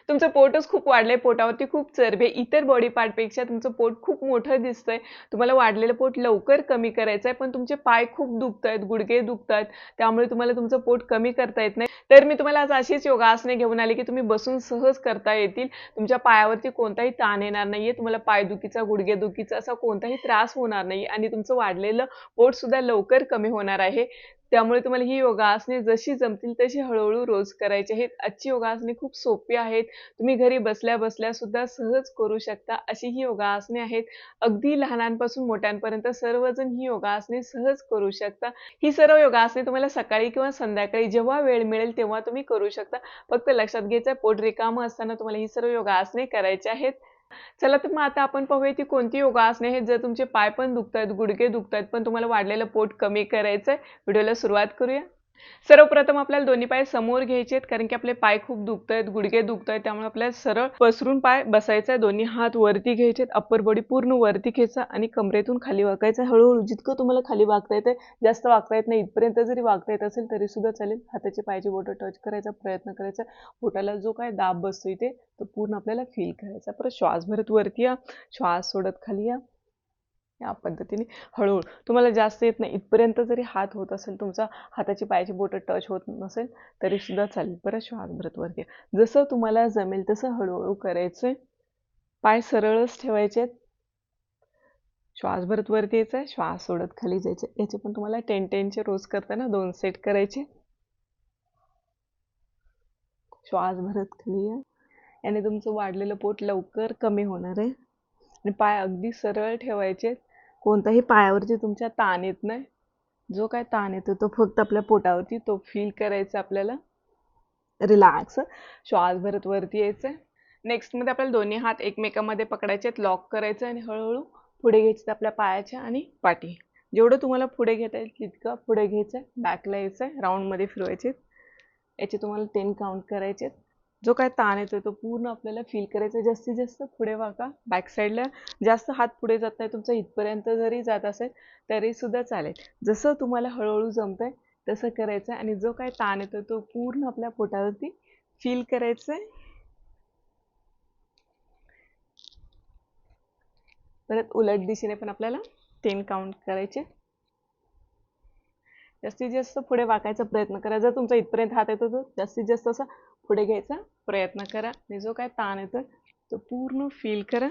तुमचं पोटच खूप वाढलंय, पोटावरती खूप चरबी आहे, इतर बॉडी पार्टपेक्षा तुमचं पोट खूप मोठं दिसतंय. तुम्हाला वाढलेलं पोट लवकर कमी करायचं आहे, पण तुमचे पाय खूप दुखतायत, गुडघे दुखतायत, त्यामुळे तुम्हाला तुमचं पोट कमी करता येत नाही. तर मी तुम्हाला आज अशीच योगासने घेऊन आली की तुम्ही बसून सहज करता येतील. तुमच्या पायावरती कोणताही ताण येणार नाहीये, तुम्हाला पायदुखीचा, गुडघेदुखीचा असा कोणताही त्रास होणार नाही आणि तुमचं वाढलेलं पोट सुद्धा लवकर कमी होणार आहे. त्यामुळे तुम्हाला ही योगासने जशी जमतील तशी हळूहळू रोज करायची आहेत. आजची योगासने खूप सोपी आहेत. तुम्ही घरी बसल्या बसल्या सुद्धा सहज करू शकता अशी ही योगासने आहेत. अगदी लहानांपासून मोठ्यांपर्यंत सर्वजण ही योगासने सहज करू शकता. ही सर्व योगासने तुम्हाला सकाळी किंवा संध्याकाळी जेव्हा वेळ मिळेल तेव्हा तुम्ही करू शकता. फक्त लक्षात घ्यायचं पोट रिकामं असताना तुम्हाला ही सर्व योगासने करायची आहेत. चला तर मग आता आपण पाहूया ती कोणती योगासने आहेत. जर तुमचे पाय पण दुखतायत, गुडघे दुखतायत, पण तुम्हाला वाढलेलं पोट कमी करायचंय, व्हिडिओला सुरुवात करूया. सर्वप्रथम आपल्याला दोन्ही पाय समोर घ्यायचे आहेत, कारण की आपले पाय खूप दुखतायत, गुडघे दुखतायत, त्यामुळे आपल्याला सरळ पसरून पाय बसायचा आहे. दोन्ही हात वरती घ्यायचे आहेत, अप्पर बॉडी पूर्ण वरती घ्यायचा आणि कमरेतून खाली वाकायचं. हळूहळू जितकं तुम्हाला खाली वाकता येतंय, जास्त वाकता येत नाही, इथपर्यंत जरी वाकता येत असेल तरी सुद्धा चालेल. हाताची पायाची बोटं टच करायचा प्रयत्न करायचा. पोटाला जो काय दाब बसतोय ते तो पूर्ण आपल्याला फील करायचा. परत श्वास भरत वरती या, श्वास सोडत खाली या. या पद्धतीने हळूहळू तुम्हाला जास्त येत नाही इथपर्यंत जरी हात होत असेल, तुमचा हाताची पायाची बोटं टच होत नसेल तरी सुद्धा चालेल. परत श्वास भरत वरती. जसं तुम्हाला जमेल तसं हळूहळू करायचंय. पाय सरळच ठेवायचे. श्वास भरत वरती यायचं, श्वास सोडत खाली जायचं. याचे पण तुम्हाला 10-10चे रोज करताना 2 सेट करायचे. श्वास भरत खाली या. याने तुमचं वाढलेलं पोट लवकर कमी होणार आहे. आणि पाय अगदी सरळ ठेवायचे. कोणताही पायावरती तुमच्या ताण येत नाही. जो काय ताण येतो तो फक्त आपल्या पोटावरती तो फील करायचा आपल्याला. रिलॅक्स. श्वास भरत वरती यायचं. नेक्स्ट मध्ये आपल्याला दोन्ही हात एकमेकांमध्ये पकडायचे, लॉक करायचं आणि हळूहळू पुढे घ्यायचं आपल्या पायाच्या आणि पाठी. जेवढं तुम्हाला पुढे घेता येईल तितकं पुढे घ्यायचं, बॅकला यायचं, राऊंडमध्ये फिरवायचे. याचे तुम्हाला 10 काउंट करायचे. जो काय ताण येतो तो पूर्ण आपल्याला फील करायचा. जास्तीत जास्त पुढे वाका, बॅक साईडला. जास्त हात पुढे जात नाही तुमचा, इथपर्यंत जरी जात असेल तरी सुद्धा चालेल. जसं तुम्हाला हळूहळू जमतंय तसं करायचं आणि जो काय ताण येतो तो पूर्ण आपल्या पोटावरती फील करायचंय. परत उलट दिशेने पण आपल्याला 10 काउंट करायचे. जास्तीत जास्त पुढे वाकायचा प्रयत्न करा. जर तुमचा इथपर्यंत हात येतो तो जास्तीत जास्त असा पुढे घ्यायचा प्रयत्न करा आणि जो काय ताण येतो तो पूर्ण फील करा.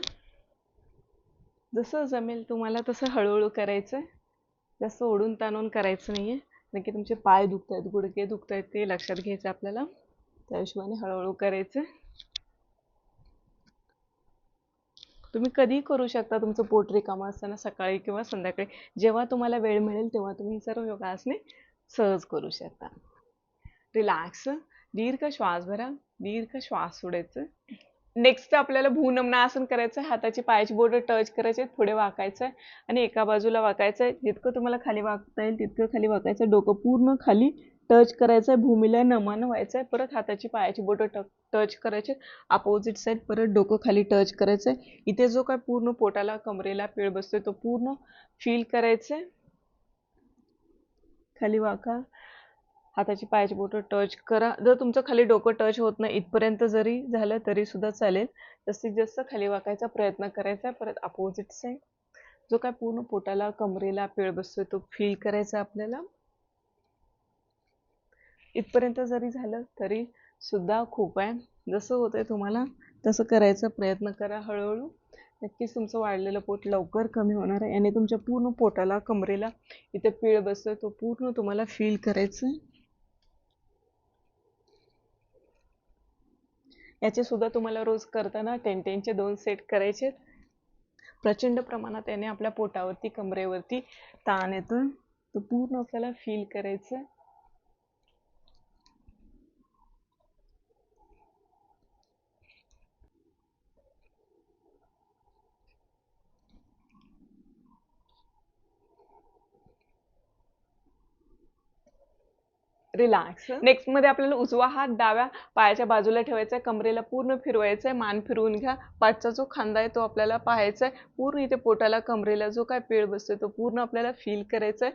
जसं जमेल तुम्हाला तसं हळूहळू करायचं. जास्त ओढून ताणून करायचं नाहीये, कारण की तुमचे पाय दुखतायत, गुडघे दुखतायत, ते लक्षात घ्यायचं आपल्याला. त्या हिशोबाने हळूहळू करायचं. तुम्ही कधीही करू शकता. तुमचं पोट रिकामं असताना सकाळी किंवा संध्याकाळी जेव्हा तुम्हाला वेळ मिळेल तेव्हा तुम्ही सर्व योगासने सहज करू शकता. रिलॅक्स. दीर्घ श्वास भरा, दीर्घ श्वास सोडायचं. नेक्स्ट आपल्याला भूनमनासन करायचं आहे. हाताची पायाची बोटं टच करायचे, पुढे वाकायचं आहे आणि एका बाजूला वाकायचं आहे. जितकं तुम्हाला खाली वाकता येईल तितकं खाली वाकायचं. डोकं पूर्ण खाली टच करायचं आहे, भूमीला नमन व्हायचं आहे. परत हाताची पायाची बोटं टच करायचे, अपोजिट साईड. परत डोकं खाली टच करायचं आहे. इथे जो काय पूर्ण पोटाला कमरेला पीळ बसतोय तो पूर्ण फील करायचं आहे. खाली वाका, हाताची पायाची बोटं टच करा. जर तुमचं खाली डोकं टच होत नाही इथपर्यंत जरी झालं तरी सुद्धा चालेल. जास्तीत जास्त खाली वाकायचा प्रयत्न करायचा. परत अपोजिट साईड. जो काय पूर्ण पोटाला कमरेला पीळ बसतोय तो फील करायचा आपल्याला. इथपर्यंत जरी झालं तरी सुद्धा खूप आहे. जसं होतंय तुम्हाला तसं करायचा प्रयत्न करा हळूहळू. नक्कीच तुमचं वाढलेलं पोट लवकर कमी होणार आहे आणि तुमच्या पूर्ण पोटाला कमरेला इथे पीळ बसतोय तो पूर्ण तुम्हाला फील करायचं. याचे सुद्धा तुम्हाला रोज करताना 10-10चे 2 सेट करायचे. प्रचंड प्रमाणात याने आपल्या पोटावरती कमरेवरती ताण येतो तो पूर्ण आपल्याला फील करायचं. रिलॅक्स. नेक्स्ट मध्ये आपल्याला उजवा हात डाव्या पायाच्या बाजूला ठेवायचा आहे, कमरेला पूर्ण फिरवायचं आहे, मान फिरवून घ्या. पाठचा जो खांदा आहे तो आपल्याला पाहायचा आहे. पूर्ण इथे पोटाला कमरेला जो काय पीळ बसतोय तो पूर्ण आपल्याला फील करायचा आहे.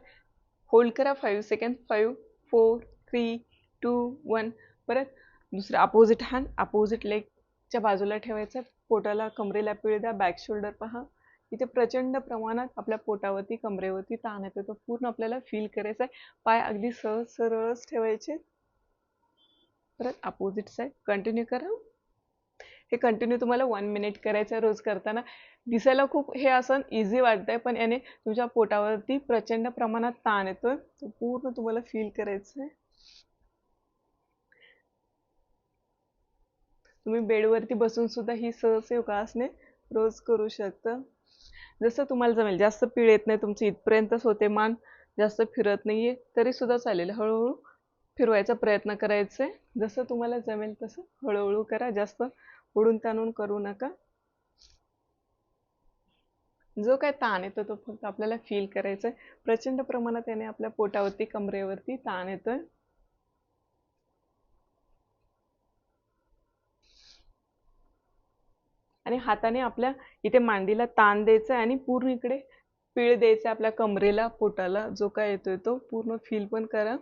होल्ड करा 5 सेकंड. 5 4 3 2 1. परत दुसरा अपोजिट हँड, अपोजिट लेग च्या बाजूला ठेवायचं, पोटाला कमरेला पीळ द्या, बॅक शोल्डर पहा. इथे प्रचंड प्रमाणात आपल्या पोटावरती कमरेवरती ताण येतो, तो पूर्ण आपल्याला फील करायचा आहे. पाय अगदी सहज सरळच ठेवायचे. परत अपोजिट साईड कंटिन्यू करा. हे कंटिन्यू तुम्हाला 1 मिनिट करायचं रोज करताना. दिसायला खूप हे असं इझी वाटतंय, पण याने तुमच्या पोटावरती प्रचंड प्रमाणात ताण येतोय, तो पूर्ण तुम्हाला फील करायचं आहे. तुम्ही बेडवरती बसून सुद्धा ही सहज योगासने रोज करू शकता. जसं तुम्हाला जमेल. जास्त पीळ येत नाही, तुमची इथपर्यंतच होते, मान जास्त फिरत नाहीये तरी सुद्धा चालेल. हळूहळू फिरवायचा प्रयत्न करायचा आहे. जसं तुम्हाला जमेल तसं हळूहळू करा, जास्त ओढून ताणून करू नका. जो काय ताण येतो तो फक्त आपल्याला फील करायचा आहे. प्रचंड प्रमाणात याने आपल्या पोटावरती कमरेवरती ताण येतोय. आणि हाताने आपल्या इथे मांडीला ताण द्यायचा आहे आणि पूर्ण इकडे पीळ द्यायचा आपल्या कमरेला, पोटाला. जो काय येतोय तो पूर्ण फील पण करा.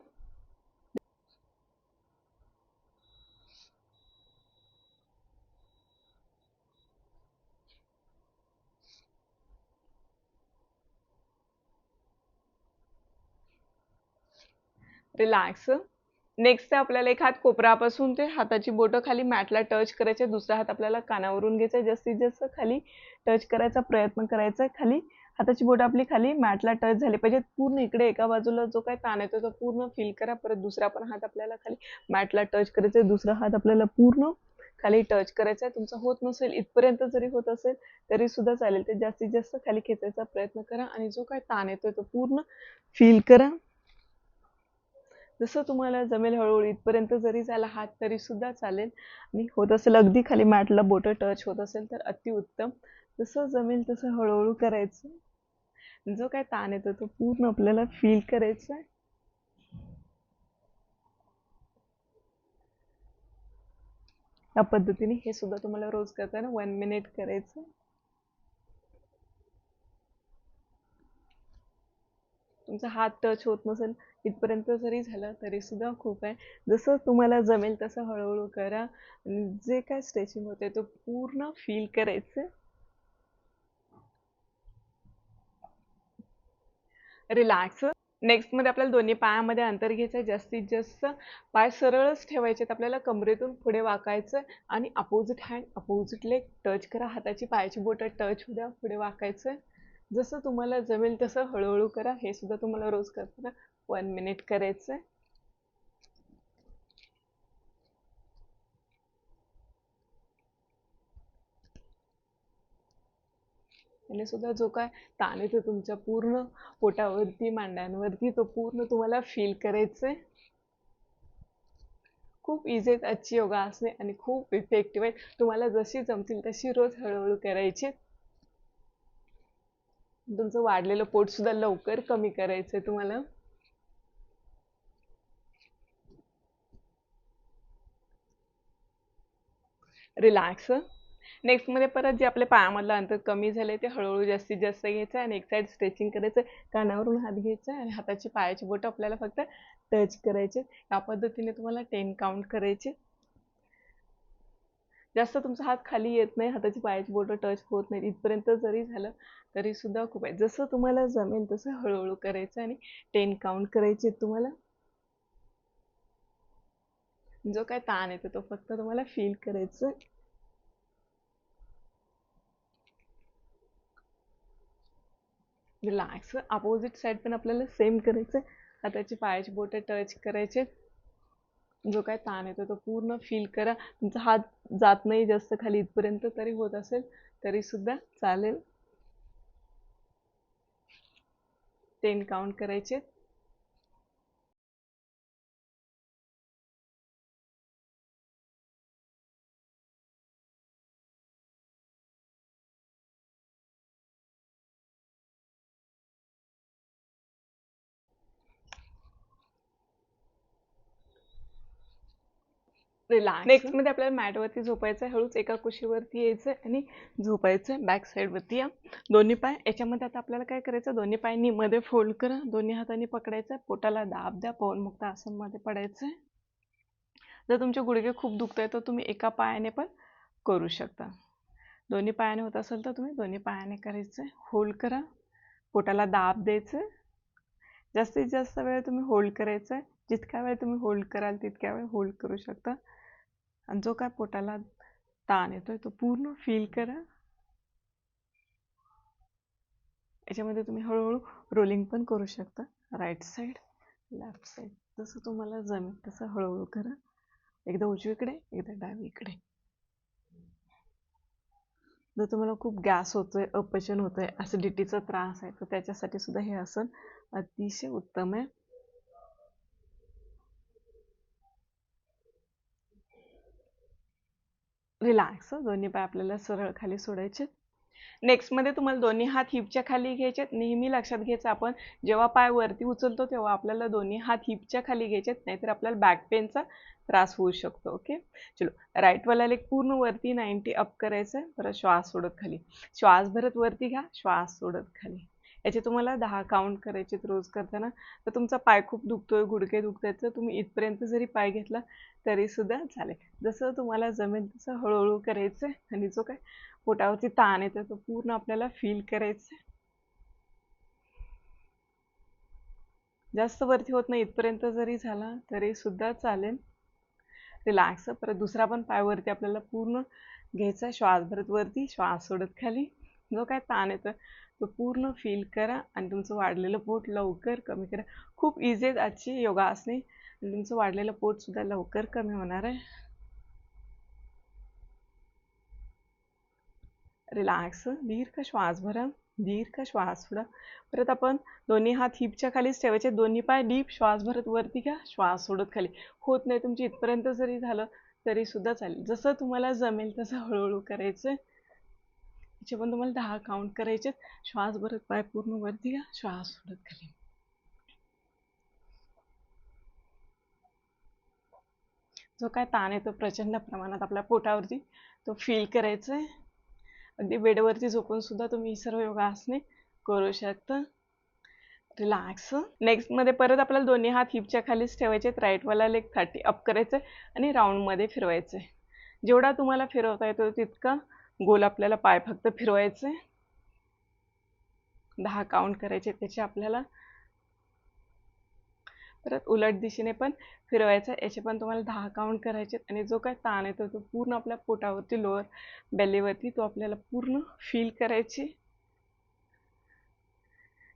रिलॅक्स. नेक्स्ट आपल्याला एक हात कोपरापासून ते हाताची बोटं खाली मॅटला टच करायचे, दुसरा हात आपल्याला कानावरून घ्यायचा, जास्तीत जास्त खाली टच करायचा प्रयत्न करायचा. खाली हाताची बोटं आपली खाली मॅटला टच झाली पाहिजेत. पूर्ण इकडे एका बाजूला जो काय ताण येतो तो पूर्ण फील करा. परत दुसरा पण हात आपल्याला खाली मॅटला टच करायचा, दुसरा हात आपल्याला पूर्ण खाली टच करायचा. तुमचा होत नसेल इथपर्यंत जरी होत असेल तरी सुद्धा चालेल, ते जास्तीत जास्त खाली खेचायचा प्रयत्न करा आणि जो काय ताण येतोय तो पूर्ण फील करा. जसं तुम्हाला जमेल हळूहळू इथपर्यंत जरी झाला हात तरी सुद्धा चालेल, आणि होत असेल अगदी खाली मॅटला बोटं टच होत असेल तर अतिउत्तम. जसं जमेल तसं हळूहळू करायचं. जो काय ताण येतो तो पूर्ण आपल्याला फील करायचा आहे. या पद्धतीने हे सुद्धा तुम्हाला रोज करताना 1 मिनिट करायचं. तुमचा हात टच होत नसेल इथपर्यंत जरी झालं तरी सुद्धा खूप आहे. जसं तुम्हाला जमेल तसं हळूहळू करा. जे काय स्ट्रेचिंग होते तो पूर्ण फील करायचं. रिलॅक्स. नेक्स्ट मध्ये आपल्याला दोन्ही पायामध्ये अंतर घ्यायचं आहे. जास्तीत जास्त पाय सरळच ठेवायचे, आपल्याला कमरेतून पुढे वाकायचं आणि opposite hand opposite leg touch करा. हाताची पायाची बोटं टच होऊ द्या, पुढे वाकायचं. जसं तुम्हाला जमेल तसं हळूहळू करा. हे सुद्धा तुम्हाला रोज करताना 1 मिनिट करायचं. आणि सुद्धा जो काय ताण येतो तुमच्या पूर्ण पोटावरती, मांड्यांवरती, तो पूर्ण तुम्हाला फील करायचंय. खूप इझी आहेत आजची योगासने आणि खूप इफेक्टिव्ह आहेत. तुम्हाला जशी जमतील तशी रोज हळूहळू करायची. तुमचं वाढलेलं पोट सुद्धा लवकर कमी करायचंय तुम्हाला. रिलॅक्स. नेक्स्ट मध्ये परत जे आपल्या पायामधलं अंतर कमी झालंय ते हळूहळू जास्तीत जास्त घ्यायचं आणि एक साईड स्ट्रेचिंग करायचं. कानावरून हात घ्यायचा आणि हाताची पायाची बोटं आपल्याला फक्त टच करायचे. या पद्धतीने तुम्हाला 10 काउंट करायचे. जास्त तुमचा हात खाली येत नाही, हाताची पायाची बोटं टच होत नाही इथपर्यंत जरी झालं तरी सुद्धा खूप आहे. जसं तुम्हाला जमेल तसं हळूहळू करायचं आणि 10 काउंट करायचे तुम्हाला. जो काय ताण येतो तो फक्त तुम्हाला फील करायचं. रिलॅक्स. अपोजिट साईड पण आपल्याला सेम करायचं. हाताची पायाची बोटं टच करायचे. जो काय ताण येतो तो पूर्ण फील करा. तुमचा हात जात नाही जास्त खाली इथपर्यंत तरी होत असेल तरी सुद्धा चालेल. 10 काउंट करायचे. रिलॅक्स. नेक्स्ट मध्ये आपल्याला मॅटवरती झोपायचं आहे. हळूच एका कुशीवरती यायचं आणि झोपायचं. बॅक साईडवरती या. दोन्ही पाय याच्यामध्ये आता आपल्याला काय करायचं, दोन्ही पायांनी मध्ये फोल्ड करा, दोन्ही हातांनी पकडायचं, पोटाला दाब द्या, पवनमुक्त आसनमध्ये पडायचं. जर तुमचे गुडघे खूप दुखत आहे तर तुम्ही एका पायाने पण करू शकता. दोन्ही पायाने होत असेल तर तुम्ही दोन्ही पायाने करायचं. होल्ड करा, पोटाला दाब द्यायचं. जास्तीत जास्त वेळ तुम्ही होल्ड करायचं आहे. जितका वेळ तुम्ही होल्ड कराल तितक्या वेळ होल्ड करू शकता. आणि जो काय पोटाला ताण येतोय तो पूर्ण फील करा. याच्यामध्ये तुम्ही हळूहळू रोलिंग पण करू शकता. राईट साईड, लेफ्ट साईड, जसं तुम्हाला जमेल तसं हळूहळू करा. एकदा उजवीकडे, एकदा डावीकडे. जर तुम्हाला खूप गॅस होतोय, अपचन होतोय, ॲसिडिटीचा त्रास आहे, तर त्याच्यासाठी सुद्धा हे आसन अतिशय उत्तम आहे. रिलॅक्स. दोन्ही पाय आपल्याला सरळ खाली सोडायचे. नेक्स्ट मध्ये तुम्हाला दोन्ही हात हिपच्या खाली घ्यायचे. नेहमी लक्षात घ्यायचं, आपण जेव्हा पाय वरती उचलतो तेव्हा आपल्याला दोन्ही हात हिपच्या खाली घ्यायचे, नाहीतर आपल्याला बॅक पेनचा त्रास होऊ शकतो. ओके, चलो. राईट वाला लेग पूर्ण वरती 90 अप करायचं आहे. परत श्वास सोडत खाली, श्वास भरत वरती घ्या, श्वास सोडत खाली. याचे तुम्हाला 10 काउंट करायचे रोज करताना. तर तुमचा पाय खूप दुखतोय, गुडघे दुखतायत, तर तुम्ही इथपर्यंत जरी पाय घेतला तरी सुद्धा चालेल. जसं तुम्हाला जमेल तसं हळूहळू करायचं. आणि जो काय पोटावरती ताण येतो तो पूर्ण आपल्याला फील करायचं. जास्त वरती होत नाही, इथपर्यंत जरी झाला तरी सुद्धा चालेल. रिलॅक्स. परत दुसरा पण पाय वरती आपल्याला पूर्ण घ्यायचा. श्वास भरत वरती, श्वास सोडत खाली. जो काय ताण येतो तो पूर्ण फील करा आणि तुमचं वाढलेलं पोट लवकर कमी करा. खूप इझी आहेत आजची योगासने आणि तुमचं वाढलेलं पोट सुद्धा लवकर कमी होणार आहे. रिलॅक्स. दीर्घ श्वास भरा, दीर्घ श्वास सोडा. परत आपण दोन्ही हात हिपच्या खालीच ठेवायचे. दोन्ही पाय डीप श्वास भरत वरती घ्या, श्वास सोडत खाली. होत नाही तुमची इथपर्यंत जरी झालं तरी सुद्धा चालेल. जसं तुम्हाला जमेल तसं हळूहळू करायचं. याचे पण तुम्हाला 10 काउंट करायचे. श्वास भरत पाय पूर्ण वरती घ्या, श्वास सोडत खाली. जो काय ताण येतो प्रचंड प्रमाणात आपल्या पोटावरती तो फील करायचा आहे. अगदी बेडवरती झोपून सुद्धा तुम्ही ही सर्व योगासने करू शकता. रिलॅक्स. नेक्स्ट मध्ये परत आपल्याला दोन्ही हात हिपच्या खालीच ठेवायचे. राईट वाला लेग 30 अप करायचे आणि राऊंड मध्ये फिरवायचे. जेवढा तुम्हाला फिरवता येतो तितका गोल आपल्याला पाय फक्त फिरवायचे. 10 काउंट करायचे त्याचे आपल्याला. परत उलट दिशेने पण फिरवायचं. याचे पण तुम्हाला 10 काउंट करायचे. आणि जो काय ताण येतो तो पूर्ण आपल्या पोटावरती, लोअर बेलीवरती, तो आपल्याला पूर्ण फील करायची.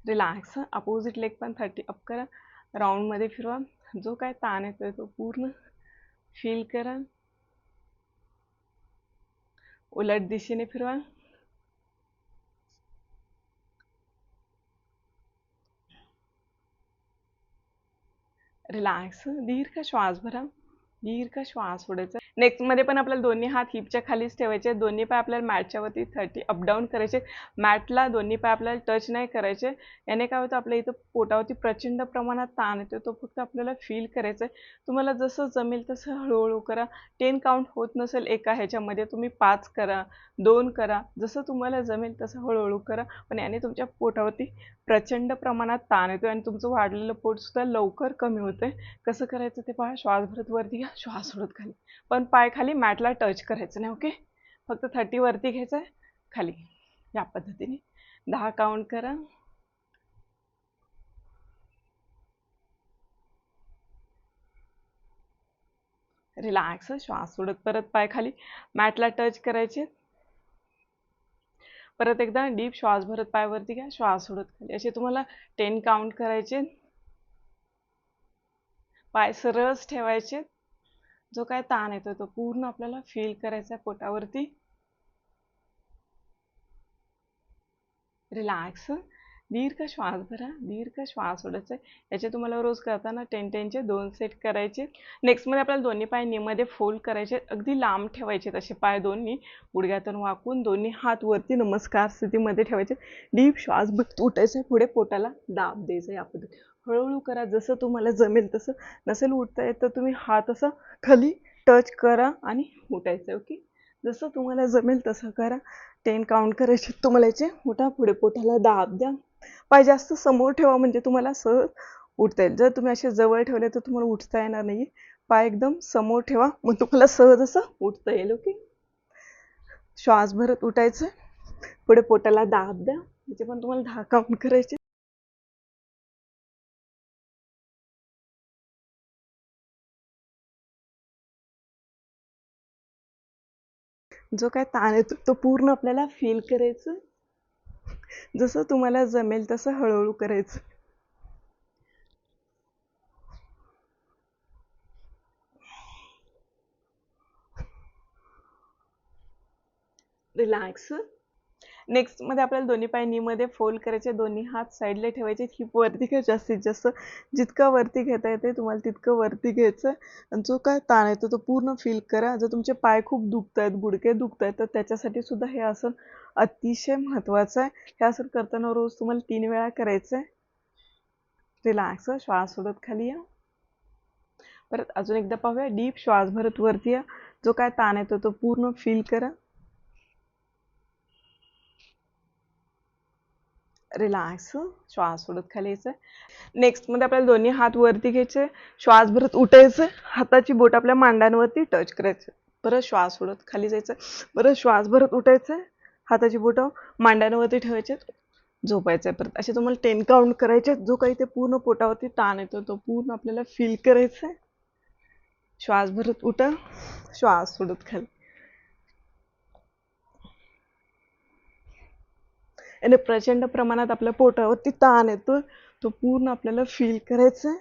रिलॅक्स. अपोजिट लेग पण 30 अप करा, राऊंड मध्ये फिरवा. जो काय ताण येतोय तो पूर्ण फील करा. उलट दिशेने फिरवा. रिलॅक्स. दीर्घ श्वास भरा, दीर्घ श्वास सोडायचा. नेक्स्ट मध्ये पण आपल्याला दोन्ही हात हिपच्या खालीच ठेवायचे. दोन्ही पाय आपल्याला मॅटच्या वरती 30 अप डाऊन करायचे. मॅटला दोन्ही पाय आपल्याला टच नाही करायचे. याने काय होतं, आपल्या इथं पोटावरती प्रचंड प्रमाणात ताण येतो, तो फक्त आपल्याला फील करायचा आहे. तुम्हाला जसं जमेल तसं हळूहळू करा. 10 काउंट होत नसेल एका ह्याच्यामध्ये तुम्ही 5 करा, 2 करा, जसं तुम्हाला जमेल तसं हळूहळू करा. पण याने तुमच्या पोटावरती प्रचंड प्रमाणात ताण येतो आणि तुमचं वाढलेलं पोट सुद्धा लवकर कमी होतंय. कसं करायचं ते पहा. श्वास भरत वरती घ्या, श्वास सोडत खाली. पण पाय खाली मॅटला टच करायचं नाही. ओके, फक्त 30 वरती घ्यायचं आहे, खाली. या पद्धतीने 10 काउंट करा. रिलॅक्स. श्वास सोडत परत पाय खाली मॅटला टच करायचे. परत एकदा डीप श्वास भरत पाय वरती घ्या, श्वास सोडत खाली. असे तुम्हाला 10 काउंट करायचे. पाय सरळच ठेवायचे. जो काय ताण येतो तो पूर्ण आपल्याला फील करायचा पोटावरती. रिलॅक्स. दीर्घ श्वास भरा, दीर्घ श्वास सोडायचा. याचे तुम्हाला रोज करताना 10-10चे 2 सेट करायचे. नेक्स्ट मध्ये आपल्याला दोन्ही पाय नीमध्ये फोल्ड करायचे. अगदी लांब ठेवायचे तसे पाय दोन्ही. गुडघ्यातून वाकून दोन्ही हात वरती नमस्कार स्थितीमध्ये ठेवायचे. डीप श्वास भरत उठायचा, पुढे पोटाला दाब द्यायचा. या पद्धतीने हळूहळू करा, जसं तुम्हाला जमेल तसं. नसेल उठता येत तर तुम्ही हात असं खाली टच करा आणि उठायचं. ओके, जसं तुम्हाला जमेल तसं करा. 10 काउंट करायचे तुम्हाला. याचे उठा, पुढे पोटाला दाब द्या. पाय जास्त समोर ठेवा म्हणजे तुम्हाला सहज उठता येईल. जर तुम्ही असे जवळ ठेवले तर तुम्हाला उठता येणार नाही. पाय एकदम समोर ठेवा, मग तुम्हाला सहज असं उठता येईल. ओके, श्वास भरत उठायचं. पुढे पोटाला दाब द्या. इथे पण तुम्हाला 10 काउंट करायचे. जो काय ताण येतो तो पूर्ण आपल्याला फील करायचं. जसं तुम्हाला जमेल तसं हळूहळू करायचं. रिलॅक्स. नेक्स्ट मध्ये आपल्याला दोन्ही पाय नी मध्ये फोल्ड करायचे. दोन्ही हात साईडला ठेवायचे. हिप वरती घ्या. जास्तीत जास्त जितकं वरती घेता येते तुम्हाला तितकं वरती घ्यायचं. आणि जो काय ताण येतो तो पूर्ण फील करा. जर तुमचे पाय खूप दुखत आहेत, गुडघे दुखत आहेत, तर त्याच्यासाठी सुद्धा हे आसन अतिशय महत्वाचं आहे. हे आसन करताना रोज तुम्हाला 3 वेळा करायचं आहे. रिलॅक्स. श्वास सोडत खाली या. परत अजून एकदा पाहूया. डीप श्वास भरत वरती या. जो काय ताण येतो तो पूर्ण फील करा. रिलॅक्स. श्वास सोडत खाली यायचं. नेक्स्ट मध्ये आपल्याला दोन्ही हात वरती घ्यायचे. श्वास भरत उठायचं. हाताची बोट आपल्या मांड्यांवरती टच करायचे. परत श्वास सोडत खाली जायचं. परत श्वास भरत उठायचं. हाताची बोट मांड्यांवरती ठेवायचे. झोपायचं. परत असे तुम्हाला 10 काउंट करायचे. जो काही ते पूर्ण पोटावरती ताण येतो तो पूर्ण आपल्याला फील करायचा आहे. श्वास भरत उठा. श्वास सोडत खाली. आणि प्रचंड प्रमाणात आपल्या पोटावरती ताण येतो तो पूर्ण आपल्याला फील करायचा आहे.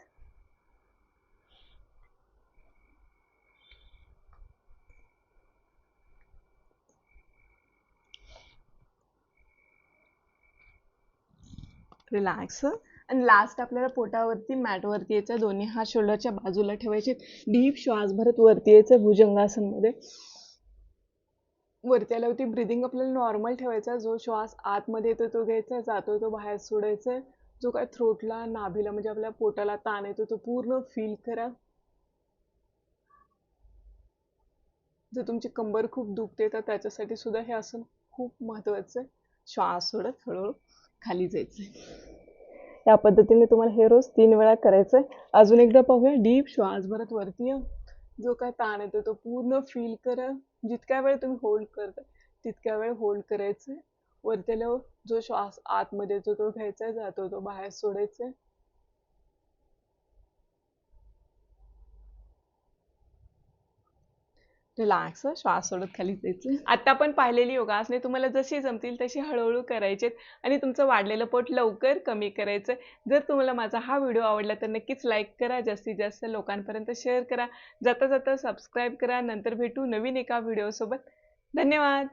रिलॅक्स. आणि लास्ट आपल्याला पोटावरती मॅटवरती यायचं. दोन्ही हात शोल्डरच्या बाजूला ठेवायचे. डीप श्वास भरत वरती यायचं भुजंगासनमध्ये. वरती आल्यावरती ब्रिदिंग आपल्याला नॉर्मल ठेवायचा. जो श्वास आतमध्ये येतो तो घ्यायचा, जातो तो बाहेर सोडायचा. जो काय थ्रोटला, नाभीला म्हणजे आपल्या पोटाला ताण येतो तो पूर्ण फील करा. जर तुमची कंबर खूप दुखते तर त्याच्यासाठी सुद्धा हे आसन खूप महत्वाचं आहे. श्वास सोडत हळूहळू खाली जायचंय. या पद्धतीने तुम्हाला हे रोज 3 वेळा करायचंय. अजून एकदा पाहूया. डीप श्वास भरत वरती या. जो काय ताण येतो तो पूर्ण फील करा. जितक्या वेळ तुम्ही होल्ड करता तितक्या वेळ होल्ड करायचंय. वरती आल्यावर जो श्वास आतमध्ये येतो तो घ्यायचा, जातो तो बाहेर सोडायचा. रिलॅक्स. श्वास सोडत खाली जायचं. आता आपण पाहिलेली योगासने तुम्हाला जशी जमतील तशी हळूहळू करायचेत आणि तुमचं वाढलेलं पोट लवकर कमी करायचं. जर तुम्हाला माझा हा व्हिडिओ आवडला तर नक्कीच लाईक करा. जास्तीत जास्त लोकांपर्यंत शेअर करा. जाता जाता सबस्क्राईब करा. नंतर भेटू नवीन एका व्हिडिओसोबत. धन्यवाद.